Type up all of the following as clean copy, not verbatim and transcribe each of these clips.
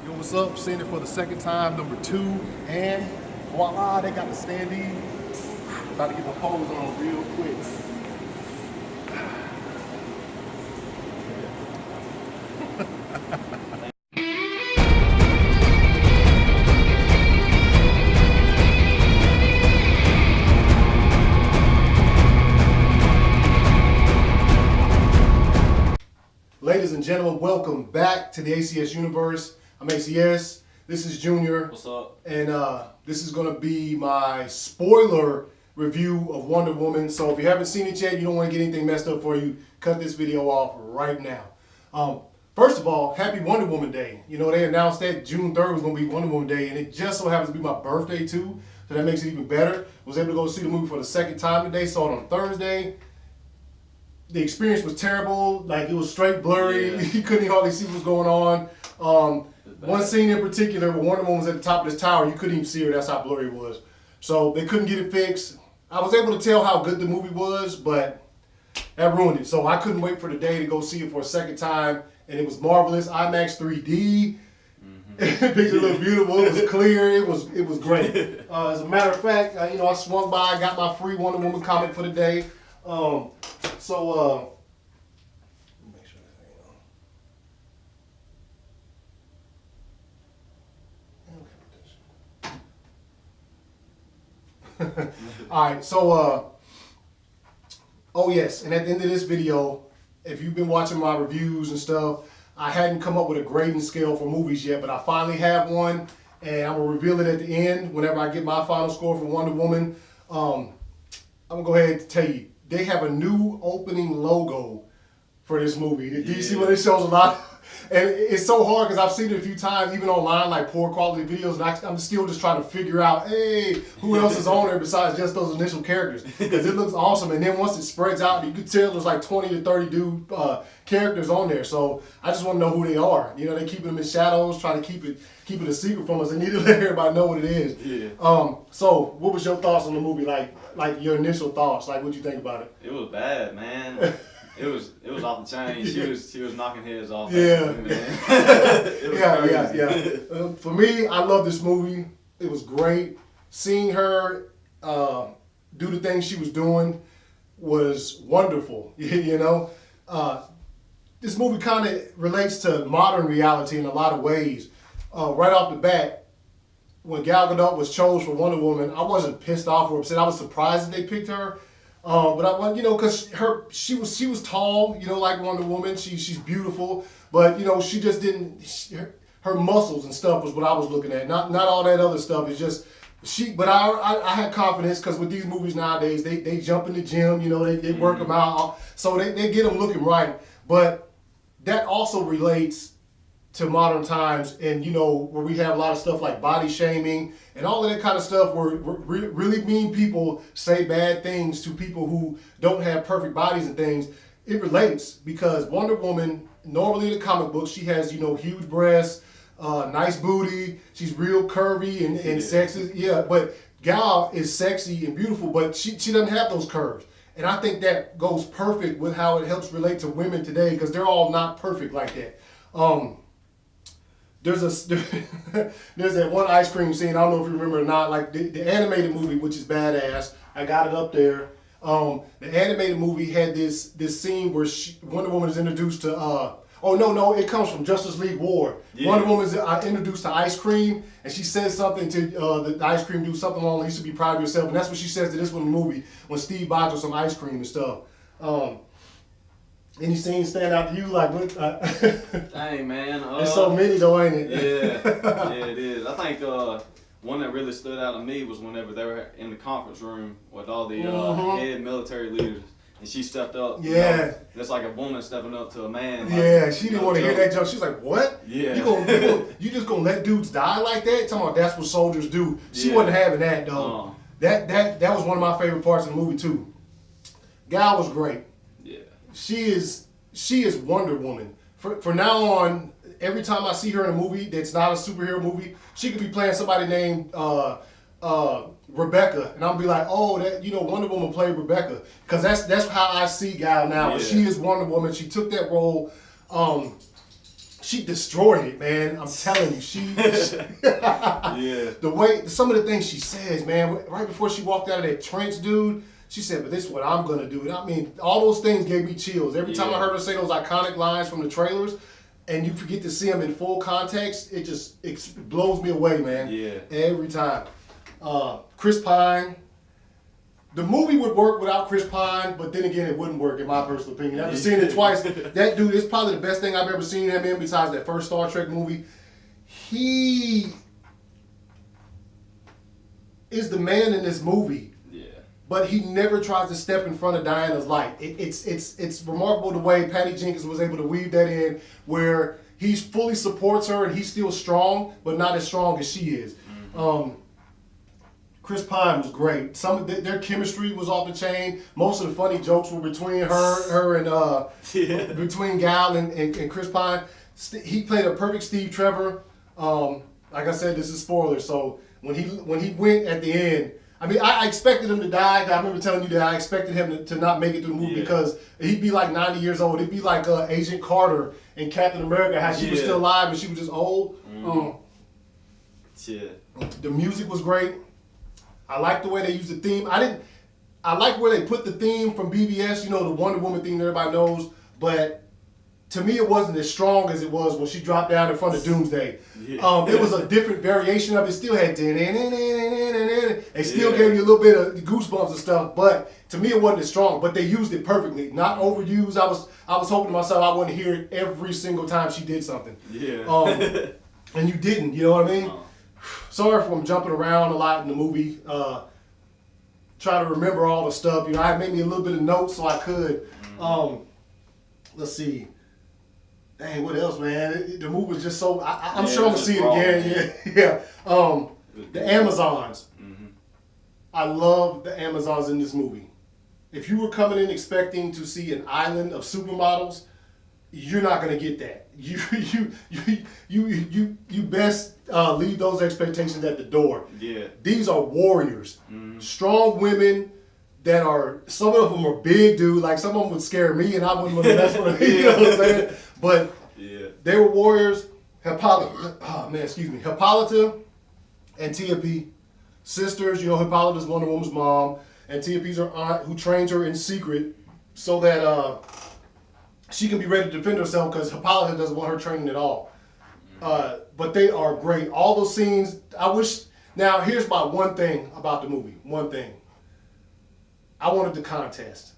Yo, what's up? Seeing it for the second time, number 2, and voila, they got the standee. About to get my pose on real quick. Ladies and gentlemen, welcome back to the ACS Universe. I'm ACS. This is Junior. What's up? And this is going to be my spoiler review of Wonder Woman. So if you haven't seen it yet, you don't want to get anything messed up for you, cut this video off right now. First of all, happy Wonder Woman Day. You know, they announced that June 3rd was going to be Wonder Woman Day, and it just so happens to be my birthday too, so that makes it even better. Was able to go see the movie for the second time today, saw it on Thursday. The experience was terrible, like it was straight blurry. Yeah. You couldn't hardly see what was going on. One scene in particular where Wonder Woman was at the top of this tower, you couldn't even see her, that's how blurry it was. So they couldn't get it fixed. I was able to tell how good the movie was, but that ruined it. So I couldn't wait for the day to go see it for a second time, and it was marvelous. IMAX 3D. Picture looked beautiful. It was clear. It was great. As a matter of fact, I swung by, got my free Wonder Woman comic for the day. So make sure this thing on. All right. So oh yes, and at the end of this video, if you've been watching my reviews and stuff, I hadn't come up with a grading scale for movies yet, but I finally have one, and I'm gonna reveal it at the end whenever I get my final score for Wonder Woman. I'm gonna go ahead and tell you, they have a new opening logo for this movie. Do you see what it shows a lot? And it's so hard because I've seen it a few times, even online, like poor quality videos, and I'm still just trying to figure out, hey, who else is on there besides just those initial characters? Because it looks awesome. And then once it spreads out, you can tell there's like 20 to 30 characters on there. So I just want to know who they are. You know, they keep them in shadows, trying to keep it a secret from us. They need to let everybody know what it is. Yeah. So what was your thoughts on the movie? Like your initial thoughts? Like, what'd you think about it? It was bad, man. It was off the chain. She was knocking heads off. Yeah. Man. It was crazy. Yeah. For me, I love this movie. It was great. Seeing her do the things she was doing was wonderful. You know, this movie kind of relates to modern reality in a lot of ways. Right off the bat, when Gal Gadot was chosen for Wonder Woman, I wasn't pissed off or upset. I was surprised that they picked her. But I want, because she was tall, like Wonder Woman. She's beautiful, but she just didn't. Her muscles and stuff was what I was looking at. Not all that other stuff. It's just she. But I had confidence because with these movies nowadays, they jump in the gym. They work them out, so they get them looking right. But that also relates to modern times, and where we have a lot of stuff like body shaming and all of that kind of stuff where really mean people say bad things to people who don't have perfect bodies and things. It relates because Wonder Woman, normally in the comic books, she has huge breasts, nice booty, she's real curvy and sexy. Yeah, but Gal is sexy and beautiful, but she doesn't have those curves. And I think that goes perfect with how it helps relate to women today because they're all not perfect like that. There's that one ice cream scene, I don't know if you remember or not, like the animated movie, which is badass. I got it up there. The animated movie had this scene where Wonder Woman is introduced to, it comes from Justice League War. Yeah. Wonder Woman is introduced to ice cream, and she says something to the ice cream, do something along, you should be proud of yourself. And that's what she says to this one in the movie when Steve buys her some ice cream and stuff. Any scenes stand out to you? Like, what? Dang, man. There's so many though, ain't it? Yeah, it is. I think one that really stood out to me was whenever they were in the conference room with all the head military leaders, and she stepped up. Yeah. That's like a woman stepping up to a man. Yeah, she didn't want to hear that joke. She's like, what? Yeah. You just gonna let dudes die like that? Talking about that's what soldiers do. She wasn't having that though. That was one of my favorite parts of the movie too. Gal was great. She is Wonder Woman. For now on, every time I see her in a movie that's not a superhero movie, she could be playing somebody named Rebecca, and I'll be like, oh, that Wonder Woman played Rebecca, because that's how I see Gal now. Yeah. She is Wonder Woman. She took that role. she destroyed it, man. I'm telling you, Yeah. the way some of the things she says, man, right before she walked out of that trench, dude, she said, "But this is what I'm gonna do." And I mean, all those things gave me chills every time I heard her say those iconic lines from the trailers. And you forget to see them in full context, it blows me away, man. Yeah. Every time. Chris Pine. The movie would work without Chris Pine, but then again, it wouldn't work in my personal opinion. After seeing it twice, that dude is probably the best thing I've ever seen him in besides that first Star Trek movie. He is the man in this movie. But he never tries to step in front of Diana's light. It's remarkable the way Patty Jenkins was able to weave that in, where he fully supports her and he's still strong, but not as strong as she is. Chris Pine was great. Some of their chemistry was off the chain. Most of the funny jokes were between her and between Gal and Chris Pine. He played a perfect Steve Trevor. Like I said, this is spoilers. So when he went at the end. I mean, I expected him to die. I remember telling you that I expected him to not make it through the movie because he'd be like 90 years old. It'd be like Agent Carter in Captain America, how she was still alive and she was just old. The music was great. I liked the way they used the theme. I like where they put the theme from BBS, the Wonder Woman theme that everybody knows, but to me, it wasn't as strong as it was when she dropped down in front of Doomsday. It was a different variation of it. Still had it still gave you a little bit of goosebumps and stuff. But to me, it wasn't as strong. But they used it perfectly, not overused. I was hoping to myself I wouldn't hear it every single time she did something. And you didn't. You know what I mean? Sorry for jumping around a lot in the movie. Try to remember all the stuff. I made me a little bit of notes so I could. Let's see. Dang, what else, man? The movie was just so. I'm sure I'm gonna see it again. Yeah. The Amazons. I love the Amazons in this movie. If you were coming in expecting to see an island of supermodels, you're not gonna get that. You best leave those expectations at the door. Yeah. These are warriors, strong women that are. Some of them are big, dude. Like some of them would scare me, and I wouldn't want to mess with them. You know what I'm saying? But they were warriors. Hippolyta and Tia P, sisters. Hippolyta's Wonder Woman's mom, and Tia P's her aunt, who trains her in secret so that she can be ready to defend herself because Hippolyta doesn't want her training at all. But they are great. All those scenes. I wish. Now, here's my one thing about the movie. One thing. I wanted the contest.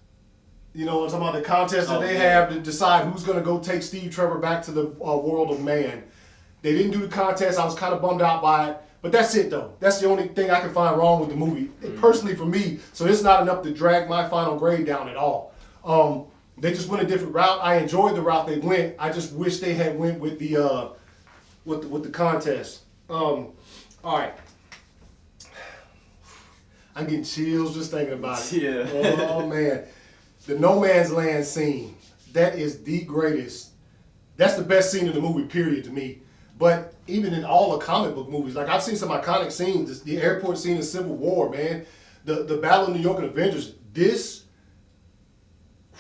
I'm talking about the contest that they have to decide who's going to go take Steve Trevor back to the world of man. They didn't do the contest. I was kind of bummed out by it. But that's it, though. That's the only thing I can find wrong with the movie, personally for me. So it's not enough to drag my final grade down at all. They just went a different route. I enjoyed the route they went. I just wish they had went with the contest. All right. I'm getting chills just thinking about it. Yeah. Oh, man. The No Man's Land scene. That is the greatest. That's the best scene in the movie, period, to me. But even in all the comic book movies, like I've seen some iconic scenes. The airport scene in Civil War, man. The Battle of New York and Avengers. This. It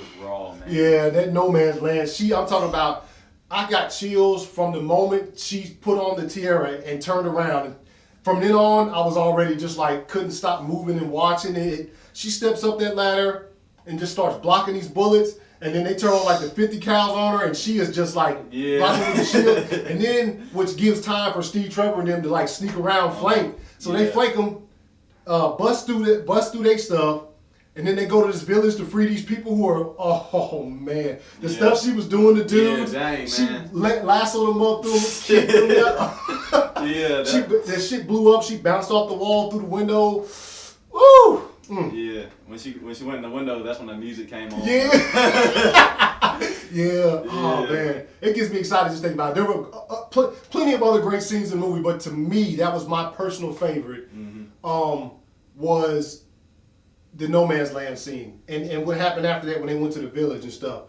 was raw, man. Yeah, that No Man's Land. I'm talking about, I got chills from the moment she put on the tiara and turned around. From then on, I was already just like, couldn't stop moving and watching it. She steps up that ladder and just starts blocking these bullets. And then they turn on like the 50 cals on her and she is just like blocking with the shield. And then, which gives time for Steve Trevor and them to like sneak around, flank. So they flank them, bust through their stuff. And then they go to this village to free these people who are, oh man. The stuff she was doing to dudes. She lassoed them up through, kicked them out. That shit blew up. She bounced off the wall through the window. Woo! Yeah, when she went in the window, that's when the music came on. Yeah. Oh man, it gets me excited just thinking about it. There were plenty of other great scenes in the movie, but to me, that was my personal favorite. Was the No Man's Land scene and what happened after that when they went to the village and stuff.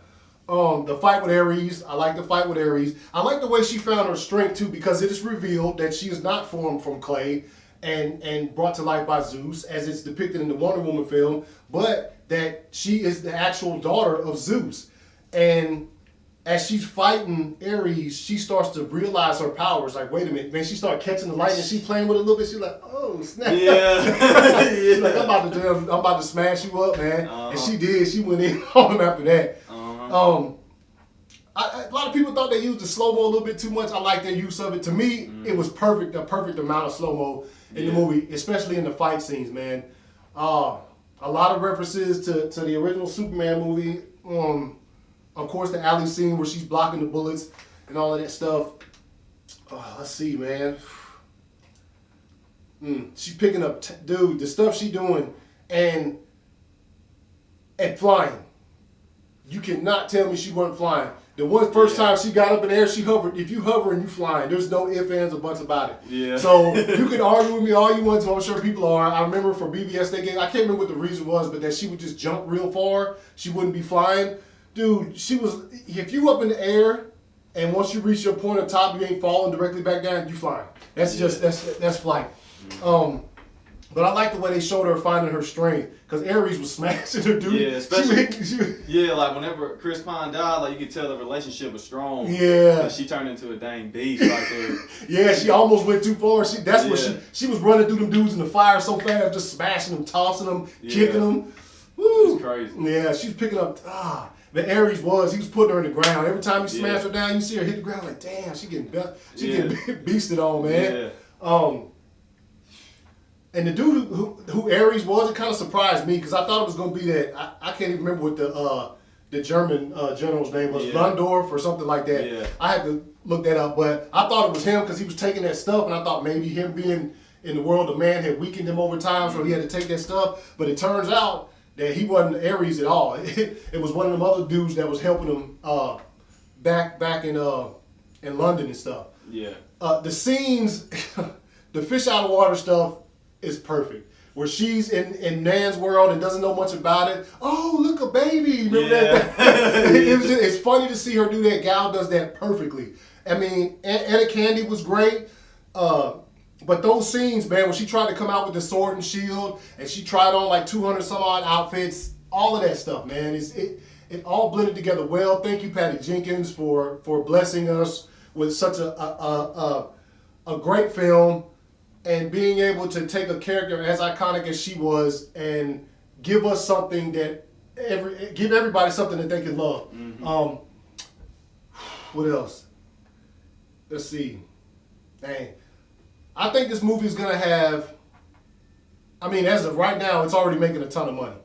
The fight with Ares, I like the fight with Ares. I like the way she found her strength too, because it is revealed that she is not formed from clay and brought to life by Zeus, as it's depicted in the Wonder Woman film, but that she is the actual daughter of Zeus. And as she's fighting Ares, she starts to realize her powers. Like, wait a minute, man, she started catching the light and she playing with it a little bit. She's like, oh snap! Yeah. She's like, I'm about to smash you up, man. And she did. She went in on him after that. A lot of people thought they used the slow mo a little bit too much. I like their use of it. To me, it was perfect. A perfect amount of slow mo in the movie, especially in the fight scenes, man. A lot of references to the original Superman movie. Of course, the alley scene where she's blocking the bullets and all of that stuff. Let's see, man. She's picking up, dude, the stuff she doing and flying. You cannot tell me she wasn't flying. The first time she got up in the air, she hovered. If you hover and you flying, there's no ifs, ands, or buts about it. Yeah. So you can argue with me all you want to. I'm sure people are. I remember for BBS they gave, I can't remember what the reason was, but that she would just jump real far. She wouldn't be flying. Dude, she was. If you up in the air and once you reach your point on top, you ain't falling directly back down. You flying. That's that's flight. But I like the way they showed her finding her strength, because Ares was smashing her, dude. Yeah, especially like whenever Chris Pine died, like you could tell the relationship was strong. Yeah, and she turned into a dang beast right there. Yeah, she almost went too far. What she was running through them dudes in the fire so fast, just smashing them, tossing them, kicking them. Woo, it's crazy. Yeah, she was picking up. But Ares he was putting her in the ground. Every time you smash her down, you see her hit the ground like, damn, she getting beasted on, man. Yeah. And the dude who Ares was, it kind of surprised me, because I thought it was going to be that, I can't even remember what the German general's name was, Lundorf or something like that. Yeah. I had to look that up, but I thought it was him because he was taking that stuff, and I thought maybe him being in the world of man had weakened him over time, so he had to take that stuff. But it turns out that he wasn't Ares at all. It was one of them other dudes that was helping him back in London and stuff. Yeah. The scenes, the fish out of water stuff is perfect. Where she's in Nan's world and doesn't know much about it. Oh, look, a baby. Remember that? It's funny to see her do that. Gal does that perfectly. I mean, Anna Candy was great. But those scenes, man, when she tried to come out with the sword and shield, and she tried on like 200 some odd outfits, all of that stuff, man, it all blended together well. Thank you, Patty Jenkins, for blessing us with such a great film, and being able to take a character as iconic as she was and give us something that give everybody something that they can love. What else? Let's see. Dang. I think this movie is going to have, I mean, as of right now, it's already making a ton of money.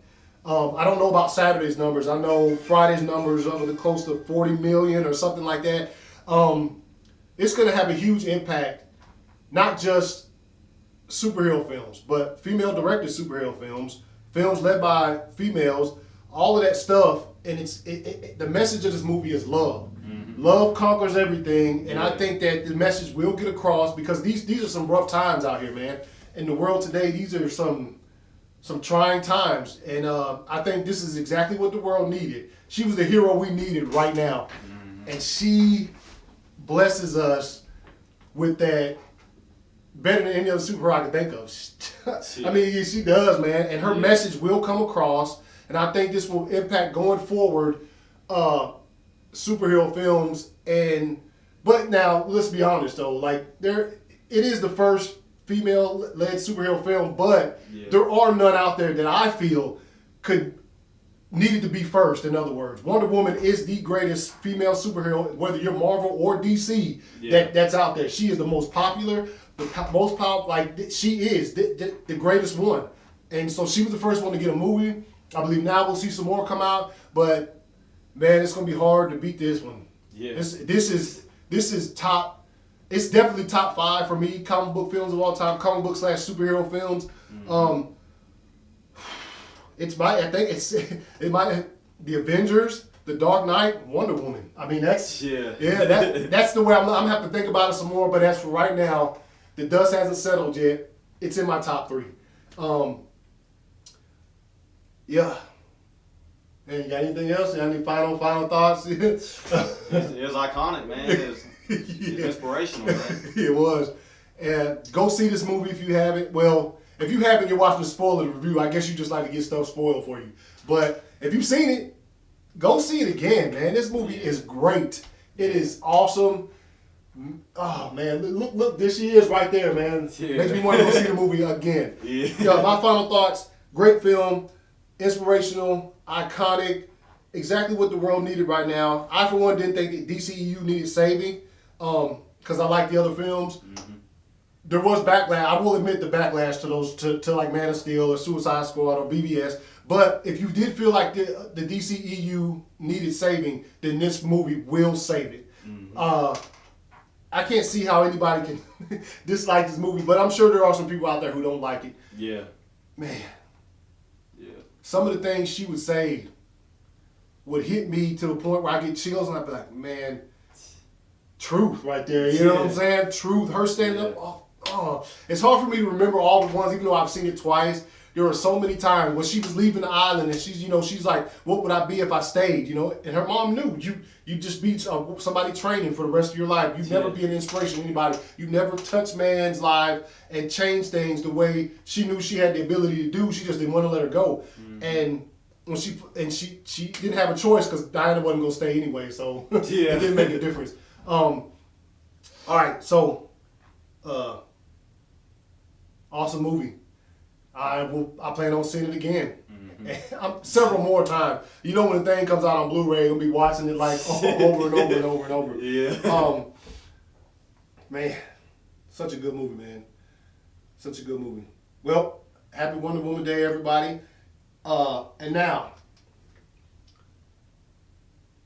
I don't know about Saturday's numbers. I know Friday's numbers are close to 40 million or something like that. It's going to have a huge impact, not just superhero films, but female-directed superhero films, films led by females, all of that stuff. And the message of this movie is love. Love conquers everything, and I think that the message will get across, because these are some rough times out here, man. In the world today, these are some trying times, and I think this is exactly what the world needed. She was the hero we needed right now, and she blesses us with that better than any other superhero I can think of. I mean, she does, man, and her message will come across, and I think this will impact going forward superhero films. But now let's be honest though, like it is the first female-led superhero film, but there are none out there that I feel needed to be first. In other words, Wonder Woman is the greatest female superhero, whether you're Marvel or DC, that's out there. She is the most popular, the most powerful. Like, she is the greatest one, and so she was the first one to get a movie. I believe now we'll see some more come out, but man, it's gonna be hard to beat this one. Yeah. This is top. It's definitely top 5 for me. Comic book films of all time. Comic book / superhero films. It might the Avengers, The Dark Knight, Wonder Woman. I mean that's that's the way I'm gonna have to think about it some more. But as for right now, the dust hasn't settled yet. It's in my top 3. Yeah. And you got anything else? You got any final thoughts? It was iconic, man. It's inspirational, man. It was. And go see this movie if you haven't. Well, if you haven't, you're watching the spoiler review. I guess you just like to get stuff spoiled for you. But if you've seen it, go see it again, man. This movie is great. It is awesome. Oh man, look, this she is right there, man. Yeah. Makes me want to go see the movie again. Yeah. My final thoughts: great film, inspirational, iconic, exactly what the world needed right now. I, for one, didn't think that DCEU needed saving, because I like the other films. Mm-hmm. There was backlash. I will admit the backlash to those, to like Man of Steel or Suicide Squad or BVS. But if you did feel like the DCEU needed saving, then this movie will save it. Mm-hmm. I can't see how anybody can dislike this movie, but I'm sure there are some people out there who don't like it. Yeah. Man, Yeah. some of the things she would say would hit me to the point where I get chills, and I'd be like, man, truth right there. You know what I'm saying? Truth. Her standing up. Oh, it's hard for me to remember all the ones, even though I've seen it twice. There were so many times when she was leaving the island, and she's like, what would I be if I stayed? And her mom knew you just be somebody training for the rest of your life. You'd never be an inspiration to anybody. You never touch man's life and change things the way she knew she had the ability to do. She just didn't want to let her go. Mm-hmm. And when she didn't have a choice because Diana wasn't gonna stay anyway, so it didn't make a difference. All right, so awesome movie. I plan on seeing it again. Mm-hmm. Several more times. When the thing comes out on Blu-ray, I'll be watching it like over and over and over and over. Yeah. Man, such a good movie, man. Such a good movie. Well, happy Wonder Woman Day, everybody. And now,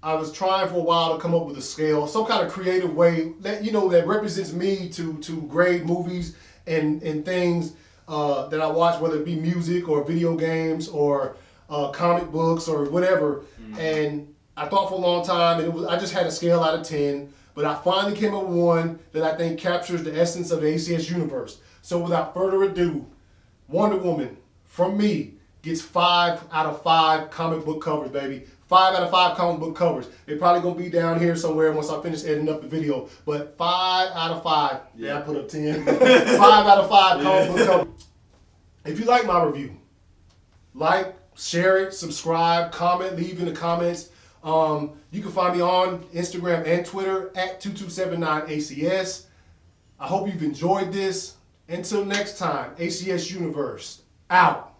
I was trying for a while to come up with a scale, some kind of creative way that that represents me to grade movies and things that I watch, whether it be music or video games or comic books or whatever. Mm-hmm. And I thought for a long time, and I just had a scale out of 10, but I finally came up with one that I think captures the essence of the ACS universe. So without further ado, Wonder Woman, from me, gets 5 out of 5 comic book covers, baby. 5 out of 5 comic book covers. They're probably going to be down here somewhere once I finish editing up the video. But 5 out of 5. Yeah, I put up 10. 5 out of 5 comic book covers. If you like my review, like, share it, subscribe, comment, leave in the comments. You can find me on Instagram and Twitter at 2279ACS. I hope you've enjoyed this. Until next time, ACS Universe, out.